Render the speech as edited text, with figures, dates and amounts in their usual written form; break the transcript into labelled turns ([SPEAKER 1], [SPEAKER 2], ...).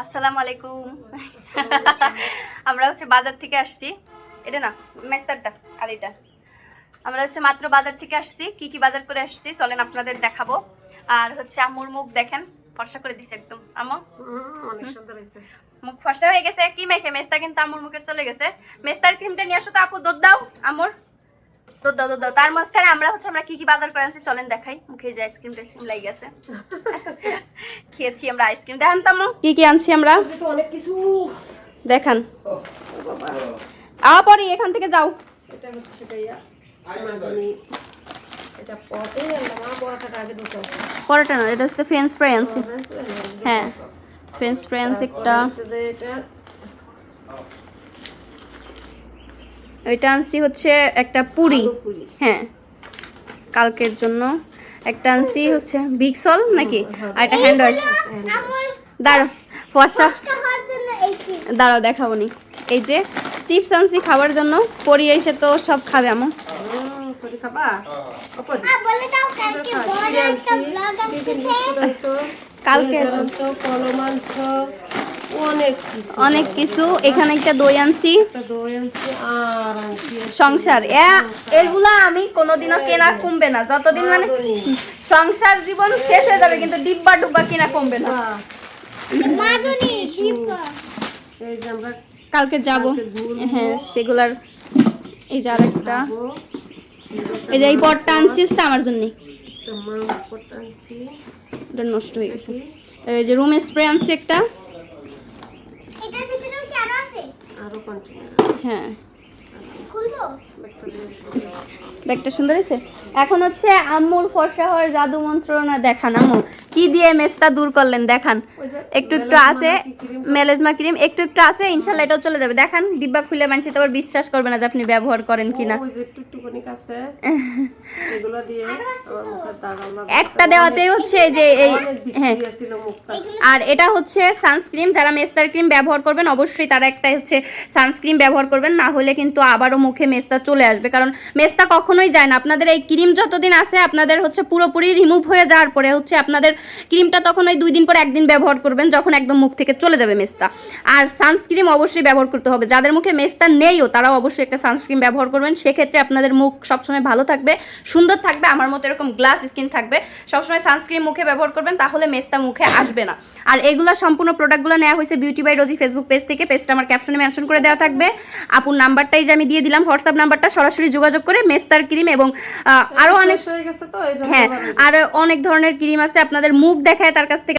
[SPEAKER 1] আসসালামু আলাইকুম। আমরা হচ্ছে বাজার থেকে আসছি। এটা না মেস্তারটা আর এটা আমরা হচ্ছে মাত্র বাজার থেকে আসছি। কি কি বাজার করে আসছি চলেন আপনাদের দেখাবো। আর হচ্ছে আম্মুর মুখ দেখেন, ফর্সা করে দিছে একদম। আম্মু
[SPEAKER 2] অনেক সুন্দর হয়েছে,
[SPEAKER 1] মুখ ফর্সা হয়ে গেছে। কি মেখে মেস্তা কিন্তু আম্মুর মুখে চলে গেছে। মেস্তার ক্রিমটা নিয়ে আসো তো আপু, দুধ দাও আম্মুর, দুধ দাও দুধ দাও। তার মাঝখানে আমরা কি কি বাজার করে আনছি চলেন দেখাই। মুখে যে আইসক্রিম টাইসক্রিম লেগে গেছে। খেয়েছি আমরা আইসক্রিম। দেখান তো আম্মু কি কি আনছি আমরা,
[SPEAKER 2] অনেক কিছু
[SPEAKER 1] দেখান। পরে এখান থেকে যাও।
[SPEAKER 2] এটা হচ্ছে ভাইয়া মাঝনি, এটা পটে মা পরোটাটা আগে দুটো
[SPEAKER 1] পরোটা না, এটা হচ্ছে ফ্রেঞ্চ ফ্রাই আনছি। হ্যাঁ ফ্রেঞ্চ ফ্রাই আনছি একটা।
[SPEAKER 2] এটা
[SPEAKER 1] ওইটা আনছি হচ্ছে একটা পুরি।
[SPEAKER 2] পুরি,
[SPEAKER 1] হ্যাঁ কালকের জন্য। একটা আনছি হচ্ছে বিগ সল নাকি, আর একটা হ্যান্ড ওয়াশ। দাঁড়াও ফর্সা, দাঁড়াও দেখাবো নি। এই যে চিপস আনছি খাবার জন্য, পরি এসে তো সব খাবে আমো।
[SPEAKER 2] পুরি খাবা?
[SPEAKER 1] কালকে
[SPEAKER 2] তো কলো মাংস,
[SPEAKER 1] অনেক কিছু। এখানে একটা দই আনছি,
[SPEAKER 2] দই আনছি, আর আনছি
[SPEAKER 1] সংসার। এগুলা আমি কোনোদিনও কেনা কমবে না, যতদিন মানে সংসার জীবন শেষ হয়ে যাবে, কিন্তু ডিব্বা ডুব্বা কেনা কমবে না।
[SPEAKER 2] এই যে আমরা
[SPEAKER 1] কালকে যাব, হ্যাঁ সেগুলার। এই যে আরেকটা, এই যে এই পটটা আনছি হচ্ছে আমার জন্য, এটা নষ্ট হয়ে গেছে। এই যে রুম স্প্রে আনছি একটা,
[SPEAKER 2] আরো কন্টেনার।
[SPEAKER 1] হ্যাঁ ব্যাগটা সুন্দর হয়েছে। এখন হচ্ছে আম্মুর ফর্সা হওয়ার জাদু মন্ত্রণা দেখান। আম্মু কি দিয়ে মেস্তা দূর করলেন দেখান। একটু একটু আছে মেলেজমা ক্রিম, একটু একটু আছে, ইনশাল্লাহ এটাও চলে যাবে। দেখান ডিব্বা খুলে মানুষ তো আবার বিশ্বাস করবে না যে আপনি ব্যবহার করেন কিনা।
[SPEAKER 2] ওই যে টুকটুকনিক আছে, এগুলো দিয়ে আমার মুখে দাগ
[SPEAKER 1] একটা দেওয়াতেই হচ্ছে এই যে এই, হ্যাঁ
[SPEAKER 2] ছিল মুখটা।
[SPEAKER 1] আর এটা হচ্ছে সানস্ক্রিন। যারা মেস্তার ক্রিম ব্যবহার করবেন অবশ্যই তারা একটা হচ্ছে সানস্ক্রিন ব্যবহার করবেন, না হলে কিন্তু আবারও মুখে মেস্তা চলে আসবে। কারণ মেস্তা কখনোই যায় না। আপনাদের এই ক্রিম যতদিন আছে আপনাদের হচ্ছে পুরোপুরি রিমুভ হয়ে যাওয়ার পরে হচ্ছে আপনাদের ক্রিমটা তখন ওই 2 দিন পর একদিন ব্যবহার করবেন, যখন একদম মুখ থেকে চলে যাবে মেস্তা। আর সানস্ক্রিন অবশ্যই ব্যবহার করতে হবে। যাদের মুখে মেস্তা নেইও তারাও অবশ্যই একটা সানস্ক্রিন ব্যবহার করবেন। সেক্ষেত্রে আপনাদের মুখ সবসময় ভালো থাকবে, সুন্দর থাকবে, আমার মতো এরকম গ্লাস স্কিন থাকবে। সবসময় সানস্ক্রিন মুখে ব্যবহার করবেন, তাহলে মেস্তা মুখে আসবে না। আর এগুলো সম্পূর্ণ প্রোডাক্টগুলো নেওয়া হয়েছে beauty by Rosie Facebook page থেকে। পেজটা আমার ক্যাপশনে মেনশন করে দেওয়া থাকবে। আপুর নাম্বারটাই যে আমি দিয়ে দিলাম, হোয়াটসঅ্যাপ নাম্বারটা, সরাসরি যোগাযোগ করে মেস্তার ক্রিম এবং আরো অনেক,
[SPEAKER 2] হয়ে গেছে তো এই জন্য
[SPEAKER 1] হ্যাঁ আর অনেক ধরনের ক্রিম আছে, আপনাদের মুখ দেখায় তার কাছ থেকে